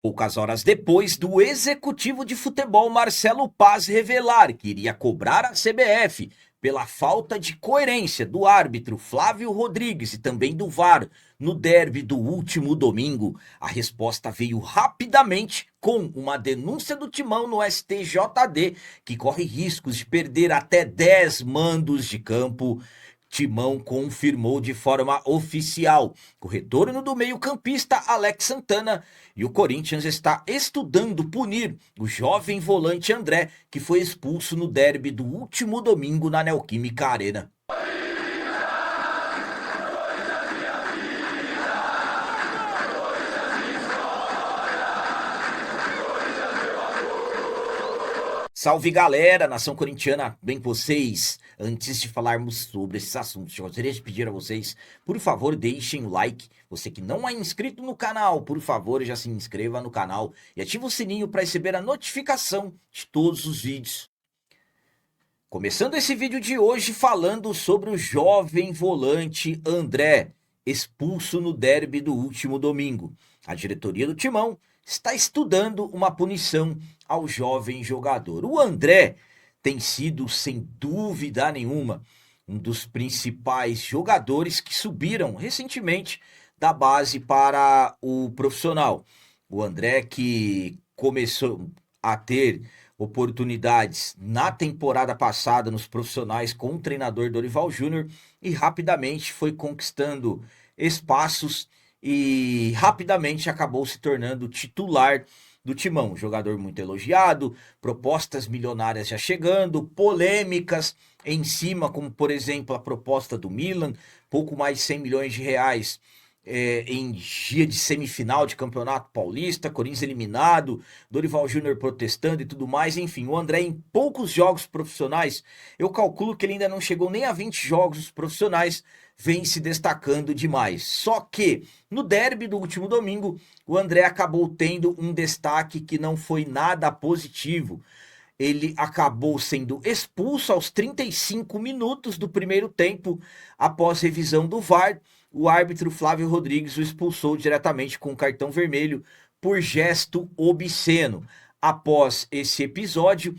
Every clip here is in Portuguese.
Poucas horas depois do executivo de futebol Marcelo Paz revelar que iria cobrar a CBF pela falta de coerência do árbitro Flávio Rodrigues e também do VAR no derby do último domingo, a resposta veio rapidamente com uma denúncia do Timão no STJD, que corre riscos de perder até 10 mandos de campo. Timão confirmou de forma oficial o retorno do meio-campista Alex Santana e o Corinthians está estudando punir o jovem volante André, que foi expulso no derby do último domingo na Neoquímica Arena. Salve galera, nação corintiana, bem com vocês? Antes de falarmos sobre esses assuntos, eu gostaria de pedir a vocês, por favor, deixem o like. Você que não é inscrito no canal, por favor, já se inscreva no canal e ative o sininho para receber a notificação de todos os vídeos. Começando esse vídeo de hoje falando sobre o jovem volante André, expulso no derby do último domingo. A diretoria do Timão está estudando uma punição ao jovem jogador. O André tem sido, sem dúvida nenhuma, um dos principais jogadores que subiram recentemente da base para o profissional. O André que começou a ter oportunidades na temporada passada nos profissionais com o treinador Dorival Júnior e rapidamente foi conquistando espaços e rapidamente acabou se tornando titular do Timão. Um jogador muito elogiado, propostas milionárias já chegando, polêmicas em cima, como por exemplo a proposta do Milan, pouco mais de 100 milhões de reais em dia de semifinal de campeonato paulista, Corinthians eliminado, Dorival Júnior protestando e tudo mais, enfim, o André em poucos jogos profissionais, eu calculo que ele ainda não chegou nem a 20 jogos profissionais, vem se destacando demais. Só que no derby do último domingo, o André acabou tendo um destaque que não foi nada positivo. Ele acabou sendo expulso aos 35 minutos do primeiro tempo, após revisão do VAR. O árbitro Flávio Rodrigues o expulsou diretamente com um cartão vermelho por gesto obsceno. Após esse episódio,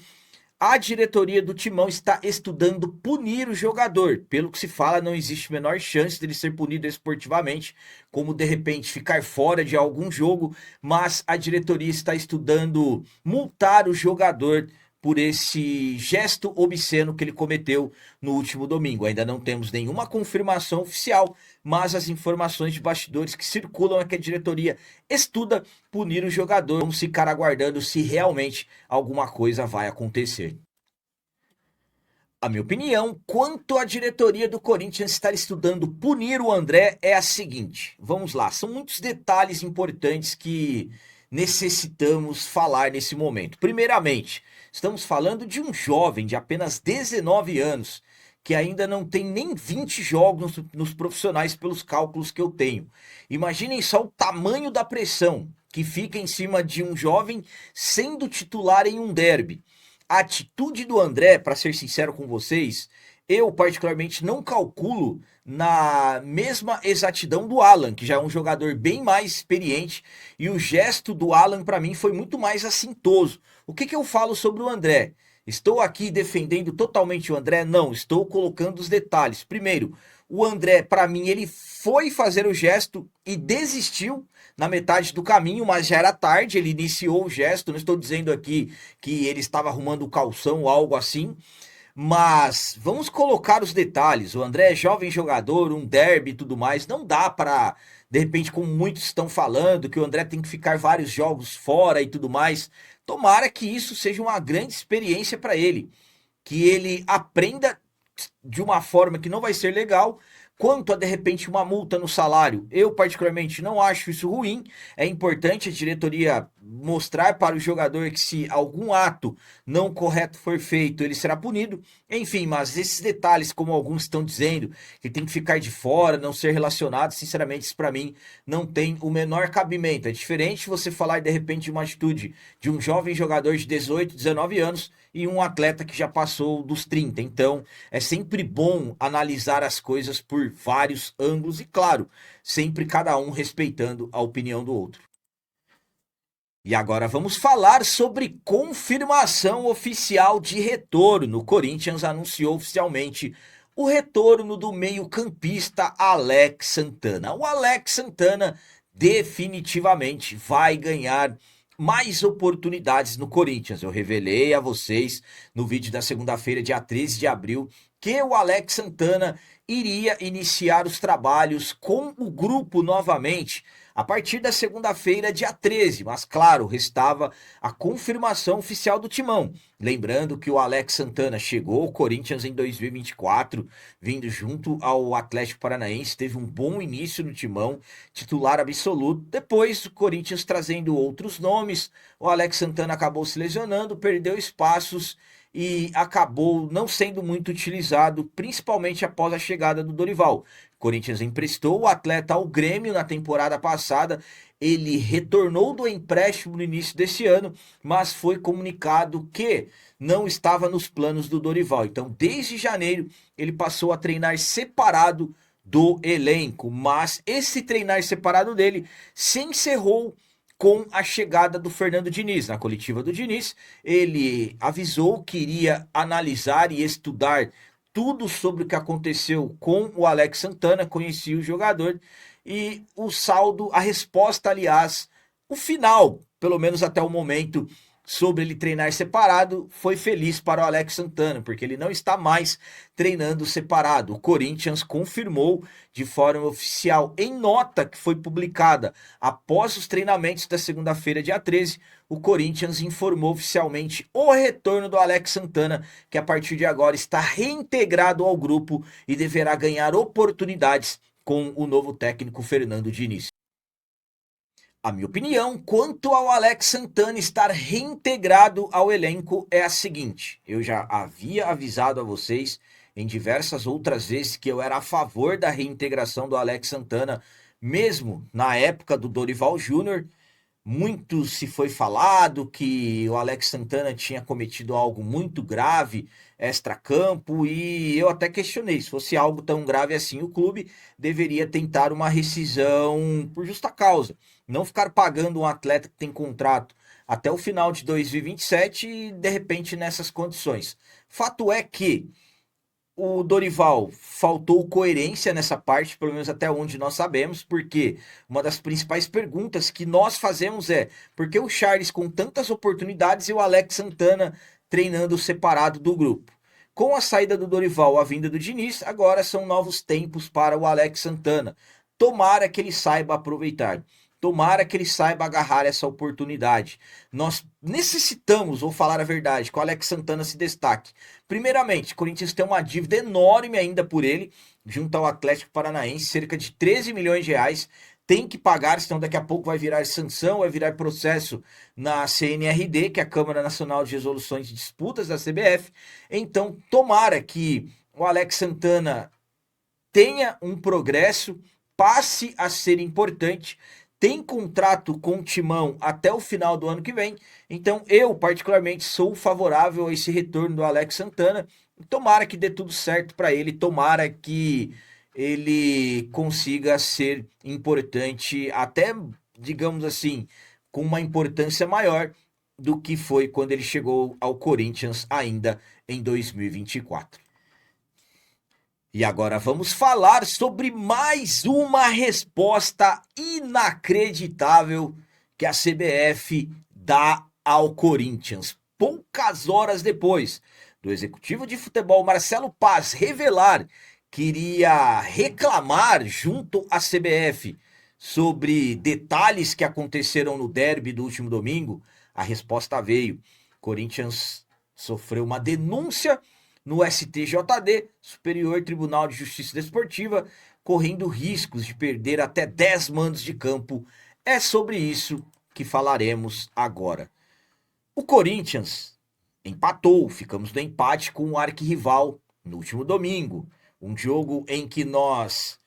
a diretoria do Timão está estudando punir o jogador. Pelo que se fala, não existe a menor chance dele ser punido esportivamente, como de repente ficar fora de algum jogo, mas a diretoria está estudando multar o jogador por esse gesto obsceno que ele cometeu no último domingo. Ainda não temos nenhuma confirmação oficial, mas as informações de bastidores que circulam é que a diretoria estuda punir o jogador. Vamos ficar aguardando se realmente alguma coisa vai acontecer. A minha opinião quanto à diretoria do Corinthians estar estudando punir o André é a seguinte. Vamos lá, são muitos detalhes importantes que necessitamos falar nesse momento. Primeiramente, estamos falando de um jovem de apenas 19 anos, que ainda não tem nem 20 jogos nos profissionais pelos cálculos que eu tenho. Imaginem só o tamanho da pressão que fica em cima de um jovem sendo titular em um derby. A atitude do André, para ser sincero com vocês, eu particularmente não calculo na mesma exatidão do Alan, que já é um jogador bem mais experiente, e o gesto do Alan para mim foi muito mais assintoso. O que eu falo sobre o André? Estou aqui defendendo totalmente o André? Não, estou colocando os detalhes. Primeiro, o André, para mim, ele foi fazer o gesto e desistiu na metade do caminho, mas já era tarde, ele iniciou o gesto, não estou dizendo aqui que ele estava arrumando o calção ou algo assim, mas vamos colocar os detalhes. O André é jovem jogador, um derby e tudo mais, não dá para, de repente, como muitos estão falando, que o André tem que ficar vários jogos fora e tudo mais. Tomara que isso seja uma grande experiência para ele, que ele aprenda de uma forma que não vai ser legal. Quanto a de repente uma multa no salário, eu particularmente não acho isso ruim. É importante a diretoria mostrar para o jogador que se algum ato não correto for feito, ele será punido. Enfim, mas esses detalhes, como alguns estão dizendo, que tem que ficar de fora, não ser relacionado, sinceramente, isso para mim não tem o menor cabimento. É diferente você falar de repente de uma atitude de um jovem jogador de 18, 19 anos e um atleta que já passou dos 30. Então, é sempre bom analisar as coisas por vários ângulos e, claro, sempre cada um respeitando a opinião do outro. E agora vamos falar sobre confirmação oficial de retorno. O Corinthians anunciou oficialmente o retorno do meio-campista Alex Santana. O Alex Santana definitivamente vai ganhar mais oportunidades no Corinthians. Eu revelei a vocês no vídeo da segunda-feira, dia 13 de abril, que o Alex Santana iria iniciar os trabalhos com o grupo novamente a partir da segunda-feira, dia 13, mas claro, restava a confirmação oficial do Timão. Lembrando que o Alex Santana chegou ao Corinthians em 2024, vindo junto ao Atlético Paranaense, teve um bom início no Timão, titular absoluto. Depois, o Corinthians trazendo outros nomes, o Alex Santana acabou se lesionando, perdeu espaços e acabou não sendo muito utilizado, principalmente após a chegada do Dorival. O Corinthians emprestou o atleta ao Grêmio na temporada passada, ele retornou do empréstimo no início desse ano, mas foi comunicado que não estava nos planos do Dorival. Então, desde janeiro, ele passou a treinar separado do elenco, mas esse treinar separado dele se encerrou com a chegada do Fernando Diniz. Na coletiva do Diniz, ele avisou que iria analisar e estudar tudo sobre o que aconteceu com o Alex Santana, conhecia o jogador, e o saldo, a resposta, aliás, o final, pelo menos até o momento, sobre ele treinar separado, foi feliz para o Alex Santana, porque ele não está mais treinando separado. O Corinthians confirmou de forma oficial, em nota que foi publicada após os treinamentos da segunda-feira, dia 13, o Corinthians informou oficialmente o retorno do Alex Santana, que a partir de agora está reintegrado ao grupo e deverá ganhar oportunidades com o novo técnico Fernando Diniz. A minha opinião quanto ao Alex Santana estar reintegrado ao elenco é a seguinte: eu já havia avisado a vocês em diversas outras vezes que eu era a favor da reintegração do Alex Santana, mesmo na época do Dorival Júnior. Muito se foi falado que o Alex Santana tinha cometido algo muito grave extracampo e eu até questionei, se fosse algo tão grave assim, o clube deveria tentar uma rescisão por justa causa, não ficar pagando um atleta que tem contrato até o final de 2027 e de repente nessas condições. Fato é que o Dorival faltou coerência nessa parte, pelo menos até onde nós sabemos, porque uma das principais perguntas que nós fazemos é por que o Charles com tantas oportunidades e o Alex Santana treinando separado do grupo? Com a saída do Dorival, a vinda do Diniz, agora são novos tempos para o Alex Santana. Tomara que ele saiba aproveitar. Tomara que ele saiba agarrar essa oportunidade. Nós necessitamos, vou falar a verdade, que o Alex Santana se destaque. Primeiramente, o Corinthians tem uma dívida enorme ainda por ele, junto ao Atlético Paranaense, cerca de 13 milhões de reais. Tem que pagar, senão daqui a pouco vai virar sanção, vai virar processo na CNRD, que é a Câmara Nacional de Resoluções de Disputas da CBF. Então, tomara que o Alex Santana tenha um progresso, passe a ser importante, tem contrato com o Timão até o final do ano que vem, então eu particularmente sou favorável a esse retorno do Alex Santana. Tomara que dê tudo certo para ele, tomara que ele consiga ser importante, até digamos assim, com uma importância maior do que foi quando ele chegou ao Corinthians ainda em 2024. E agora vamos falar sobre mais uma resposta inacreditável que a CBF dá ao Corinthians. Poucas horas depois do executivo de futebol Marcelo Paz revelar que iria reclamar junto à CBF sobre detalhes que aconteceram no derby do último domingo, a resposta veio. Corinthians sofreu uma denúncia no STJD, Superior Tribunal de Justiça Desportiva, correndo riscos de perder até 10 mandos de campo. É sobre isso que falaremos agora. O Corinthians empatou, ficamos no empate com o arquirrival no último domingo. Um jogo em que nós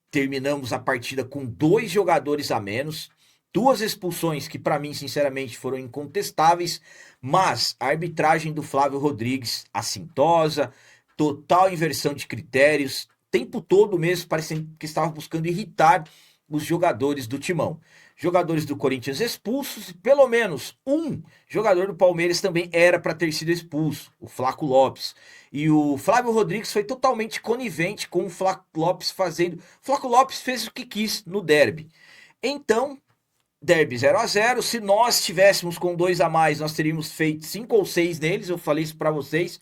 terminamos a partida com 2 jogadores a menos, 2 expulsões que para mim sinceramente foram incontestáveis, mas a arbitragem do Flávio Rodrigues assintosa, total inversão de critérios, tempo todo mesmo parecendo que estava buscando irritar os jogadores do Timão. jogadores do Corinthians expulsos e pelo menos um jogador do Palmeiras também era para ter sido expulso, o Flaco Lopes. E o Flávio Rodrigues foi totalmente conivente com o Flaco Lopes fazendo... Flaco Lopes fez o que quis no derby. Então, derby 0-0, se nós tivéssemos com 2 a mais, nós teríamos feito 5 ou 6 neles, eu falei isso para vocês.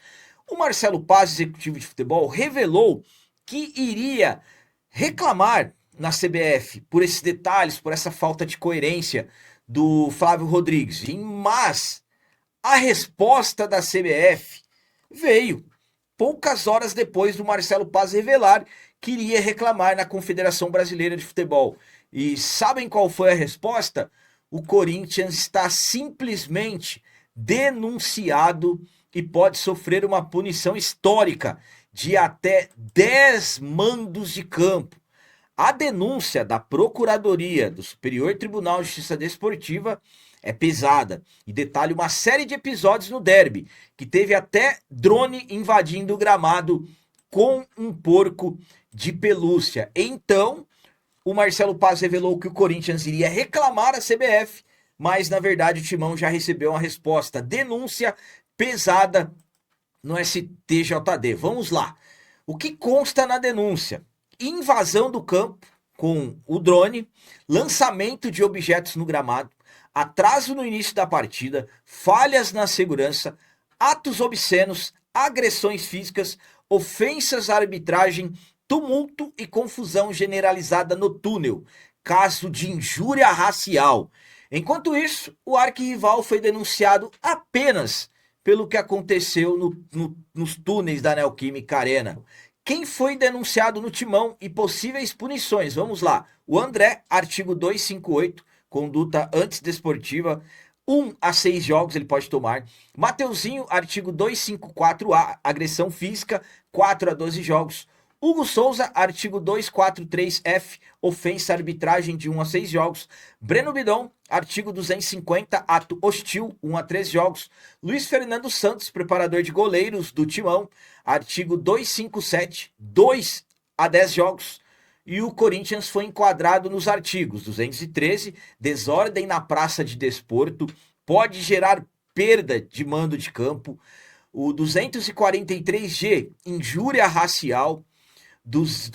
O Marcelo Paz, executivo de futebol, revelou que iria reclamar na CBF por esses detalhes, por essa falta de coerência do Flávio Rodrigues. Mas a resposta da CBF veio poucas horas depois do Marcelo Paz revelar que iria reclamar na Confederação Brasileira de Futebol. E sabem qual foi a resposta? O Corinthians está simplesmente denunciado e pode sofrer uma punição histórica de até 10 mandos de campo. A denúncia da Procuradoria do Superior Tribunal de Justiça Desportiva é pesada e detalha uma série de episódios no derby, que teve até drone invadindo o gramado com um porco de pelúcia. Então, o Marcelo Paz revelou que o Corinthians iria reclamar a CBF, mas na verdade o Timão já recebeu uma resposta. Denúncia pesada no STJD. Vamos lá. O que consta na denúncia? Invasão do campo com o drone, lançamento de objetos no gramado, atraso no início da partida, falhas na segurança, atos obscenos, agressões físicas, ofensas à arbitragem, tumulto e confusão generalizada no túnel, caso de injúria racial. Enquanto isso, o arquirrival foi denunciado apenas pelo que aconteceu nos túneis da Neoquímica Arena. Quem foi denunciado no Timão e possíveis punições? Vamos lá. O André, artigo 258, conduta antidesportiva, 1 a 6 jogos ele pode tomar. Mateuzinho, artigo 254A, agressão física, 4 a 12 jogos. Hugo Souza, artigo 243F, ofensa à arbitragem de 1 a 6 jogos. Breno Bidon, artigo 250, ato hostil, 1 a 3 jogos. Luiz Fernando Santos, preparador de goleiros do Timão, artigo 257, 2 a 10 jogos. E o Corinthians foi enquadrado nos artigos 213, desordem na praça de desporto, pode gerar perda de mando de campo. O 243G, injúria racial.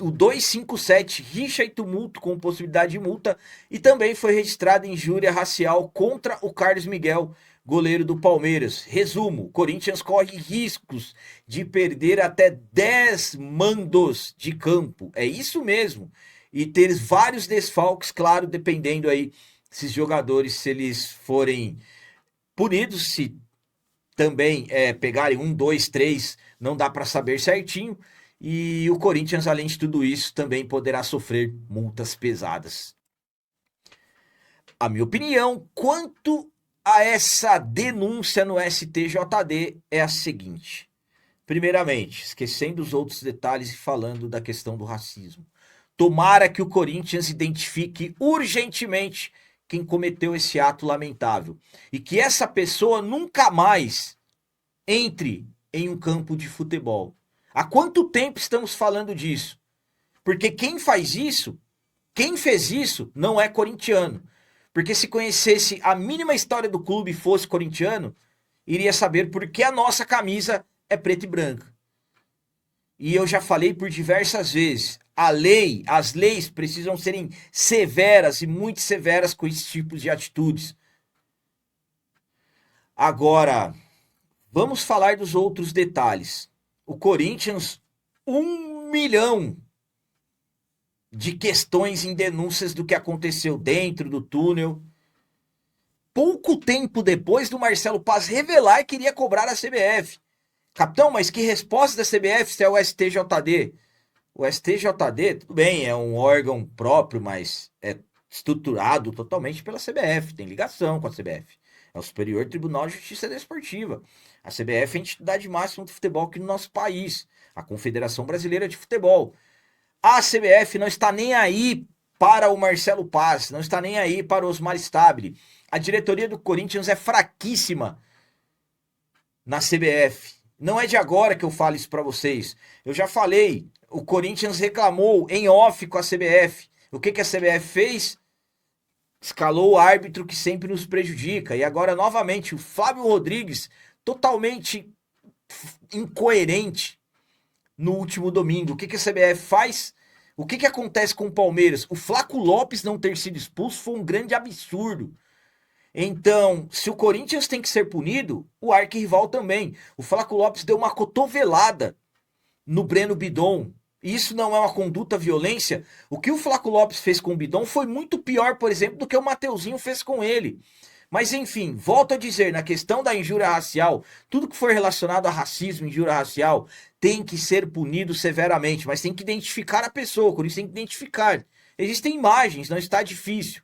O 257, rixa e tumulto com possibilidade de multa, e também foi registrada injúria racial contra o Carlos Miguel, goleiro do Palmeiras. Resumo, Corinthians corre riscos de perder até 10 mandos de campo, é isso mesmo, e ter vários desfalques, claro, dependendo aí se os jogadores, se eles forem punidos, se também pegarem 1, 2, 3, não dá para saber certinho. E o Corinthians, além de tudo isso, também poderá sofrer multas pesadas. A minha opinião quanto a essa denúncia no STJD é a seguinte. Primeiramente, esquecendo os outros detalhes e falando da questão do racismo. Tomara que o Corinthians identifique urgentemente quem cometeu esse ato lamentável. E que essa pessoa nunca mais entre em um campo de futebol. Há quanto tempo estamos falando disso? Porque quem faz isso, quem fez isso, não é corintiano. Porque se conhecesse a mínima história do clube e fosse corintiano, iria saber por que a nossa camisa é preta e branca. E eu já falei por diversas vezes, as leis precisam serem severas e muito severas com esse tipo de atitudes. Agora, vamos falar dos outros detalhes. O Corinthians, 1 milhão de questões em denúncias do que aconteceu dentro do túnel. Pouco tempo depois do Marcelo Paz revelar que iria cobrar a CBF. Capitão, mas que resposta da CBF se é o STJD? O STJD, tudo bem, é um órgão próprio, mas é estruturado totalmente pela CBF, tem ligação com a CBF. É o Superior Tribunal de Justiça Desportiva. A CBF é a entidade máxima do futebol aqui no nosso país. A Confederação Brasileira de Futebol. A CBF não está nem aí para o Marcelo Paz, não está nem aí para o Osmar Stabile. A diretoria do Corinthians é fraquíssima na CBF. Não é de agora que eu falo isso para vocês. Eu já falei, o Corinthians reclamou em off com a CBF. O que a CBF fez? escalou o árbitro que sempre nos prejudica. E agora, novamente, o Fábio Rodrigues, totalmente incoerente no último domingo. O que a CBF faz? O que acontece com o Palmeiras? O Flaco Lopes não ter sido expulso foi um grande absurdo. Então, se o Corinthians tem que ser punido, o arquirrival também. O Flaco Lopes deu uma cotovelada no Breno Bidon. Isso não é uma conduta violência. O que o Flaco Lopes fez com o Bidon foi muito pior, por exemplo, do que o Mateuzinho fez com ele. Mas enfim, volto a dizer, na questão da injúria racial, tudo que for relacionado a racismo, injúria racial, tem que ser punido severamente, mas tem que identificar a pessoa, por isso tem que identificar. Existem imagens, não está difícil.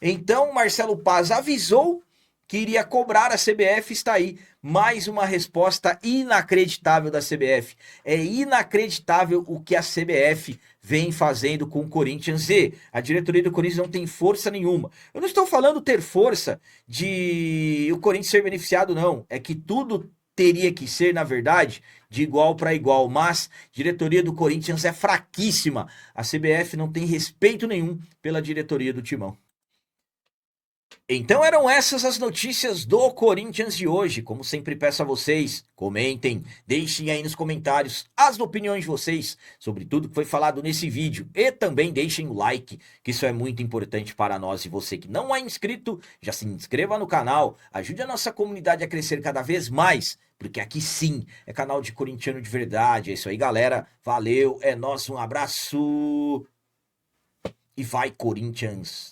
Então, Marcelo Paz avisou que iria cobrar a CBF, está aí mais uma resposta inacreditável da CBF. É inacreditável o que a CBF vem fazendo com o Corinthians e a diretoria do Corinthians não tem força nenhuma. Eu não estou falando ter força de o Corinthians ser beneficiado, não. É que tudo teria que ser, na verdade, de igual para igual, mas a diretoria do Corinthians é fraquíssima. A CBF não tem respeito nenhum pela diretoria do Timão. Então eram essas as notícias do Corinthians de hoje. Como sempre peço a vocês, comentem, deixem aí nos comentários as opiniões de vocês sobre tudo que foi falado nesse vídeo. E também deixem o like, que isso é muito importante para nós. E você que não é inscrito, já se inscreva no canal, ajude a nossa comunidade a crescer cada vez mais. Porque aqui sim, é canal de corintiano de verdade. É isso aí, galera. Valeu, é nóis, um abraço. E vai, Corinthians!